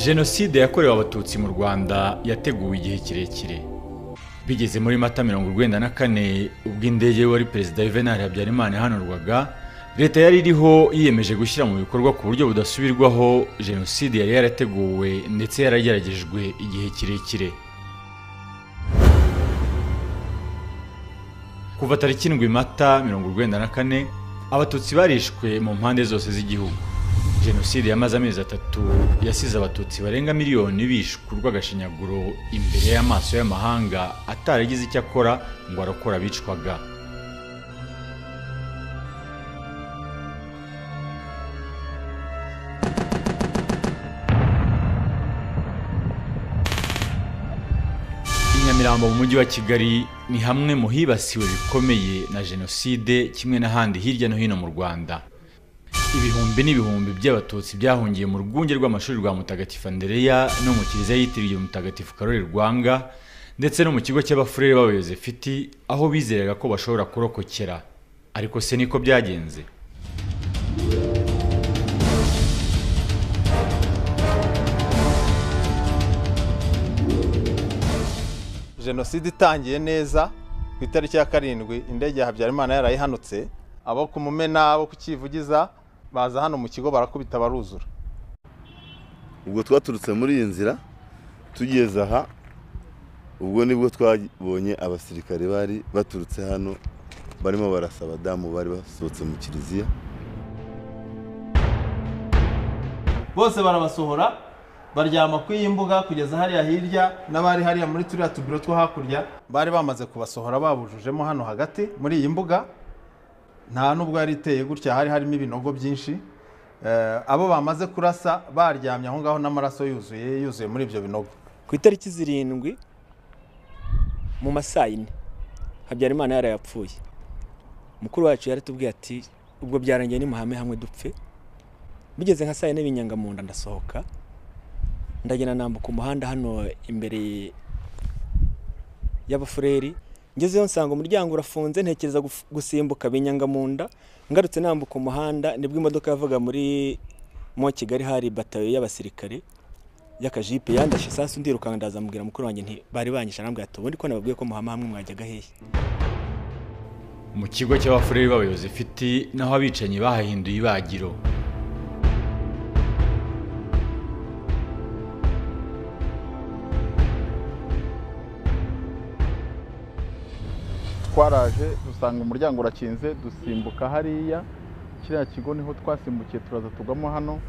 Jenoside yakorewe abatutsi mu Rwanda yateguwe igihe kirekire. Bigeze muri Mata 1994 ubwo indege wari Perezida Juvenal Habyarimana yahanurwaga, leta yari iriho yiyemeje gushyira mu bikorwa ku buryo budasubirwaho Jenoside yari yarateguwe ndetse yarageragejwe igihe kirekire. Kuva tariki 7 Mata 1994 abatutsi barishwe mu mpande zose z'igihugu. Jenoside yamaze amezi 3 yasize abatutsi barenga miliyoni bishwe urw'agashinyaguro imbere y'amaso y'amahanga ataragize icyo akora ngo arokora bicwaga. Nyamirambo mu mujyi wa Kigali ni hamwe mu hibasiwe bikomeye na Jenoside kimwe n'ahandi hirya no hino mu Rwanda. Ibihumbi n'ibihumbi by'abatutsi byahungiye mu rwunge rw'amashuri rwa Mutagatifu Andereya no mu kiliziya yitiriwe Mutagatifu Karoli Rwanga ndetse no mu kigo cy'abafurere b'Abayozefiti aho bizeraga ko bashobora kurokokera. Ariko se niko byagenze? Jenoside itangiye neza ku itariki ya 7 indege ya Habyarimana yarayihanutse, abo kumumena abo kukivugiza baza hano mu kigo barakubita baruzura. Ubwo twaturutse muri iyi nzira tugeze aha, ubwo nibwo twabonye abasirikare bari baturutse hano barimo barasaba damu bari basohotse mu kiliziya. Bose barabasohora baryama kw'imbuga kugeza hariya hirya n'abari hariya muri turiya tubiro two hakurya bari bamaze kubasohora babujujemo hano hagati muri iyi mbuga. Nta nubwo yari iteye gutya, hari harimo ibinogo byinshi. Abo bamaze kurasa baryamye aho ngaho n'amaraso yuzuye muri ibyo binogo. Ku itariki 7 mu masaa 4 Habyarimana yarayapfuye. Mukuru wacu yaratubwiye ati ubwo byarangiye ni muhame hamwe dupfe. Bigeze nka saa 4 b'inyangamunda ndasohoka ndagenda nambuka umuhanda hano imbere y'abafureri. Ngezeyo nsanga umuryango urafunze, ntekereza gusimbuka binyangamunda. Ngarutse nambuka umuhanda nibwo imodoka yavuga muri mo Kigali hari batayo y'abasirikare y'akajipe yandashe sasu ndirukanga ndaza mubwira mukuru wanjye nti bari banyisha nambwe ati ubundi ko nababwiye ko muhama hamwe mwajyaga hehe. Mu kigo cy'abafureri b'Abayozefiti naho abicanyi bahahinduye ibagiro. Twaraje dusanga umuryango urakinze, dusimbuka hariya kiriya kigo niho twasimbukiye turaza tugamo hano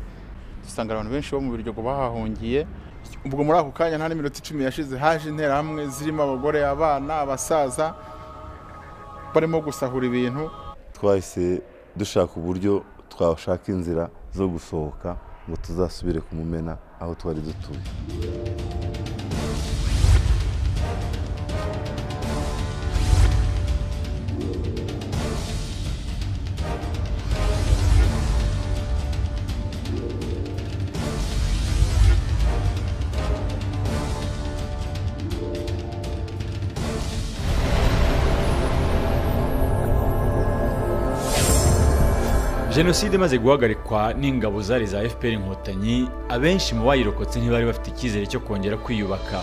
dusanga abantu benshi bo mu Biryogo bahahungiye. Ubwo muri ako kanya nta n'iminota 10 yashize haje intera hamwe zirimo abagore, abana, abasaza barimo gusahura ibintu. Twahise dushaka uburyo twashaka inzira zo gusohoka ngo tuzasubire kumumena aho twari dutuye. Jenoside maze guhagarikwa n'ingabo zari za FPR Inkotanyi, abenshi mu bayirokotse ntibari bafite icyizere cyo kongera kwiyubaka.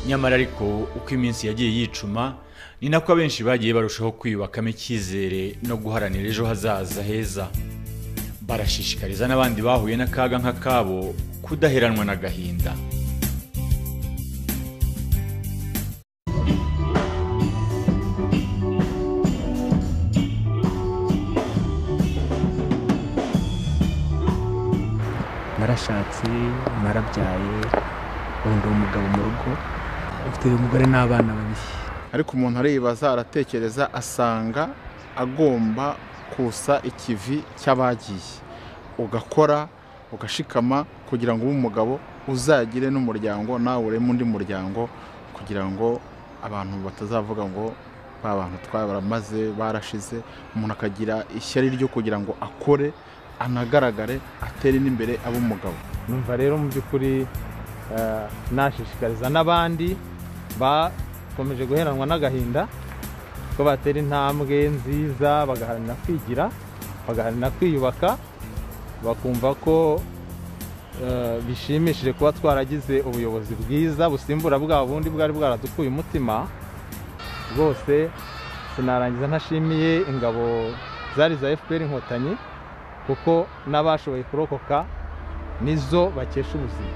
Nyamara ariko uko iminsi yagiye yicuma ni nako abenshi bagiye barushaho kwiyubakamo icyizere no guharanira ejo hazaza heza. Barashishikariza n'abandi bahuye n'akaga nk'akabo kudaheranwa n'agahinda. Narashatse, narabyaye, undi umugabo mu rugo, ufite umugore n'abana babiri. Ariko umuntu aribaza aratekereza asanga agomba kusa ikivi cy'abagiye, ugakora ugashikama kugira ngo umugabo uzagire n'umuryango nawe ureme undi muryango, kugira ngo abantu batazavuga ngo ba bantu twabaramaze barashize. Umuntu akagira ishyari ryo kugira ngo akore anagaragare atere n'imbere abo umugabo. Numva rero mu by'ukuri nashishikariza n'abandi bakomeje guheranwa n'agahinda ko batera intambwe nziza bagaharanira kwigira, bagaharanira kwiyubaka, bakumva ko bishimishije kuba twaragize ubuyobozi bwiza busimbura bwa bundi bwari bwaradukuye umutima rwose. Sinarangiza ntashimiye ingabo zari za FPR Inkotanyi kuko n'abashoboye kurokoka nizo bakesha ubuzima.